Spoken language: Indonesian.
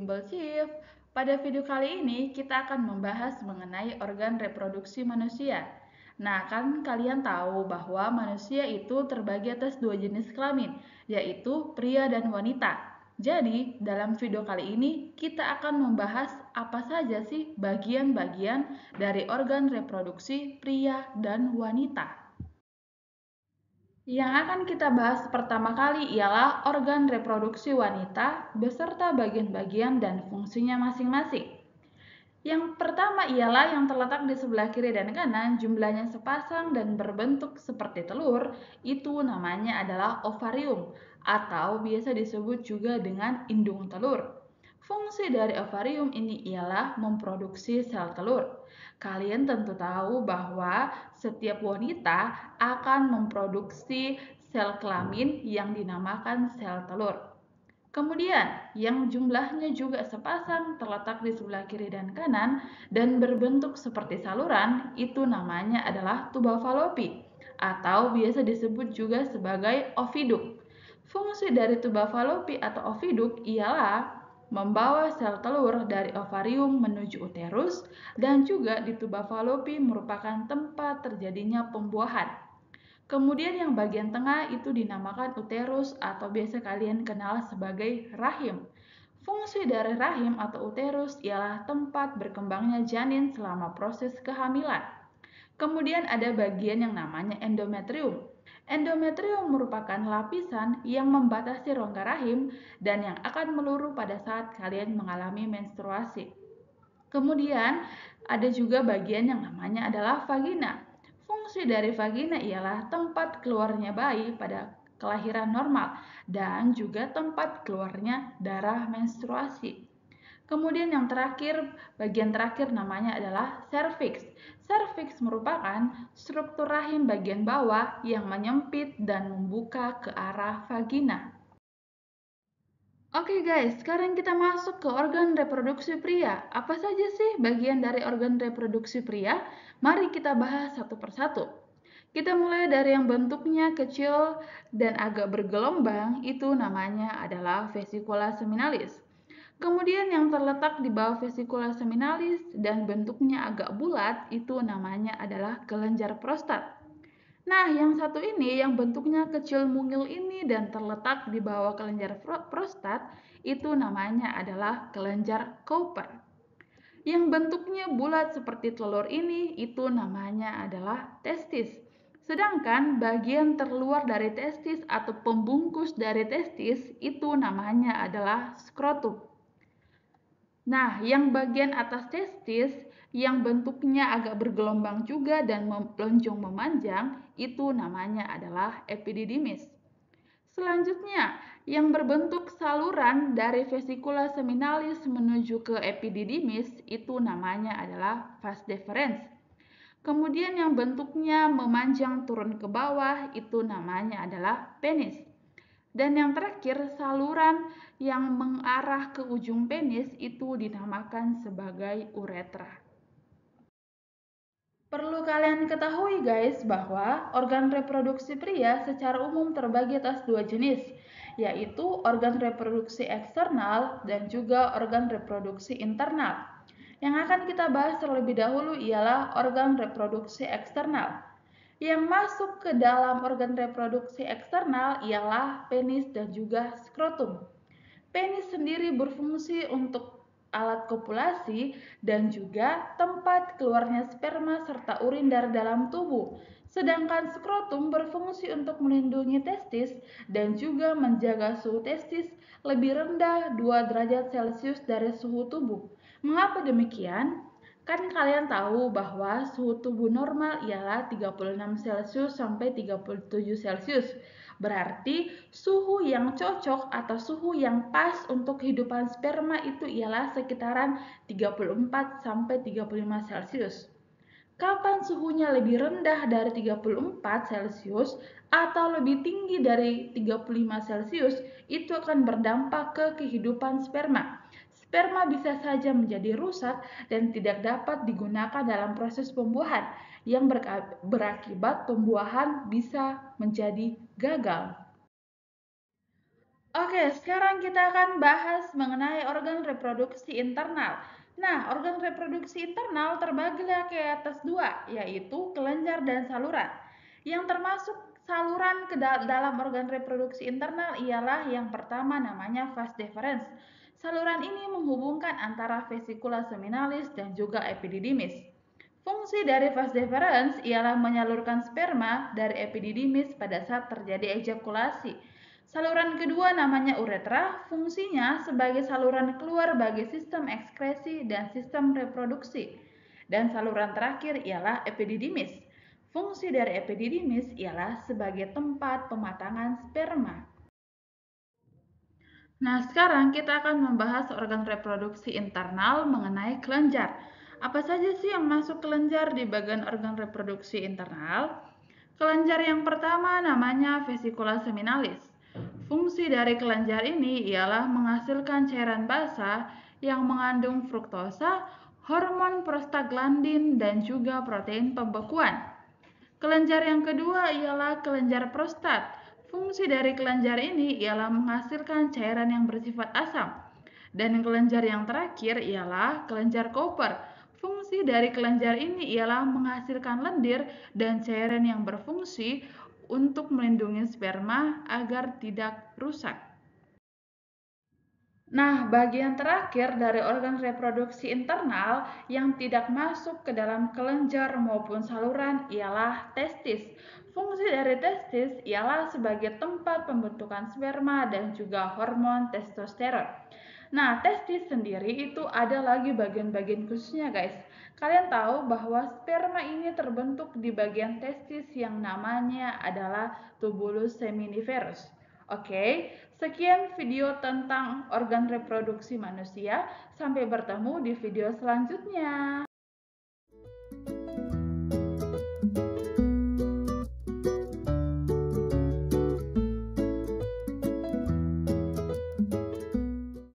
Bimbel Chief. Pada video kali ini kita akan membahas mengenai organ reproduksi manusia. Nah, kan kalian tahu bahwa manusia itu terbagi atas dua jenis kelamin, yaitu pria dan wanita. Jadi, dalam video kali ini kita akan membahas apa saja sih bagian-bagian dari organ reproduksi pria dan wanita. Yang akan kita bahas pertama kali ialah organ reproduksi wanita beserta bagian-bagian dan fungsinya masing-masing. Yang pertama ialah yang terletak di sebelah kiri dan kanan, jumlahnya sepasang dan berbentuk seperti telur, itu namanya adalah ovarium atau biasa disebut juga dengan indung telur. Fungsi dari ovarium ini ialah memproduksi sel telur. Kalian tentu tahu bahwa setiap wanita akan memproduksi sel kelamin yang dinamakan sel telur. Kemudian, yang jumlahnya juga sepasang terletak di sebelah kiri dan kanan dan berbentuk seperti saluran, itu namanya adalah tuba falopi atau biasa disebut juga sebagai oviduk. Fungsi dari tuba falopi atau oviduk ialah membawa sel telur dari ovarium menuju uterus dan juga di tuba falopi merupakan tempat terjadinya pembuahan. Kemudian yang bagian tengah itu dinamakan uterus atau biasa kalian kenal sebagai rahim. Fungsi dari rahim atau uterus ialah tempat berkembangnya janin selama proses kehamilan. Kemudian ada bagian yang namanya endometrium. Endometrium merupakan lapisan yang membatasi rongga rahim dan yang akan meluruh pada saat kalian mengalami menstruasi. Kemudian ada juga bagian yang namanya adalah vagina. Fungsi dari vagina ialah tempat keluarnya bayi pada kelahiran normal dan juga tempat keluarnya darah menstruasi. Kemudian yang terakhir, bagian terakhir namanya adalah serviks. Serviks merupakan struktur rahim bagian bawah yang menyempit dan membuka ke arah vagina. Oke guys, sekarang kita masuk ke organ reproduksi pria. Apa saja sih bagian dari organ reproduksi pria? Mari kita bahas satu persatu. Kita mulai dari yang bentuknya kecil dan agak bergelombang, itu namanya adalah vesicula seminalis. Kemudian yang terletak di bawah vesicula seminalis dan bentuknya agak bulat, itu namanya adalah kelenjar prostat. Nah, yang satu ini yang bentuknya kecil mungil ini dan terletak di bawah kelenjar prostat, itu namanya adalah kelenjar Cooper. Yang bentuknya bulat seperti telur ini, itu namanya adalah testis. Sedangkan bagian terluar dari testis atau pembungkus dari testis, itu namanya adalah skrotum. Nah, yang bagian atas testis yang bentuknya agak bergelombang juga dan melonjong memanjang, itu namanya adalah epididymis. Selanjutnya, yang berbentuk saluran dari vesicula seminalis menuju ke epididymis, itu namanya adalah vas deferens. Kemudian yang bentuknya memanjang turun ke bawah, itu namanya adalah penis. Dan yang terakhir, saluran yang mengarah ke ujung penis itu dinamakan sebagai uretra. Perlu kalian ketahui guys bahwa organ reproduksi pria secara umum terbagi atas dua jenis, yaitu organ reproduksi eksternal dan juga organ reproduksi internal. Yang akan kita bahas terlebih dahulu ialah organ reproduksi eksternal. Yang masuk ke dalam organ reproduksi eksternal ialah penis dan juga skrotum. Penis sendiri berfungsi untuk alat kopulasi dan juga tempat keluarnya sperma serta urin dari dalam tubuh. Sedangkan skrotum berfungsi untuk melindungi testis dan juga menjaga suhu testis lebih rendah 2 derajat Celcius dari suhu tubuh. Mengapa demikian? Kan kalian tahu bahwa suhu tubuh normal ialah 36 Celcius sampai 37 Celcius. Berarti suhu yang cocok atau suhu yang pas untuk kehidupan sperma itu ialah sekitaran 34 sampai 35 Celcius. Kapan suhunya lebih rendah dari 34 Celcius atau lebih tinggi dari 35 Celcius, itu akan berdampak ke kehidupan sperma. Sperma bisa saja menjadi rusak dan tidak dapat digunakan dalam proses pembuahan, yang berakibat pembuahan bisa menjadi gagal. Oke, sekarang kita akan bahas mengenai organ reproduksi internal. Nah, organ reproduksi internal terbagi ke atas dua, yaitu kelenjar dan saluran. Yang termasuk saluran ke dalam organ reproduksi internal ialah yang pertama namanya vas deferens. Saluran ini menghubungkan antara vesicula seminalis dan juga epididymis. Fungsi dari vas deferens ialah menyalurkan sperma dari epididymis pada saat terjadi ejakulasi. Saluran kedua namanya uretra, fungsinya sebagai saluran keluar bagi sistem ekskresi dan sistem reproduksi. Dan saluran terakhir ialah epididymis. Fungsi dari epididymis ialah sebagai tempat pematangan sperma. Nah, sekarang kita akan membahas organ reproduksi internal mengenai kelenjar. Apa saja sih yang masuk kelenjar di bagian organ reproduksi internal? Kelenjar yang pertama namanya vesicula seminalis. Fungsi dari kelenjar ini ialah menghasilkan cairan basah yang mengandung fruktosa, hormon prostaglandin, dan juga protein pembekuan. Kelenjar yang kedua ialah kelenjar prostat. Fungsi dari kelenjar ini ialah menghasilkan cairan yang bersifat asam. Dan kelenjar yang terakhir ialah kelenjar Cooper. Fungsi dari kelenjar ini ialah menghasilkan lendir dan cairan yang berfungsi untuk melindungi sperma agar tidak rusak. Nah, bagian terakhir dari organ reproduksi internal yang tidak masuk ke dalam kelenjar maupun saluran ialah testis. Fungsi dari testis ialah sebagai tempat pembentukan sperma dan juga hormon testosteron. Nah, testis sendiri itu ada lagi bagian-bagian khususnya, guys. Kalian tahu bahwa sperma ini terbentuk di bagian testis yang namanya adalah tubulus seminiferus. Oke, sekian video tentang organ reproduksi manusia. Sampai bertemu di video selanjutnya.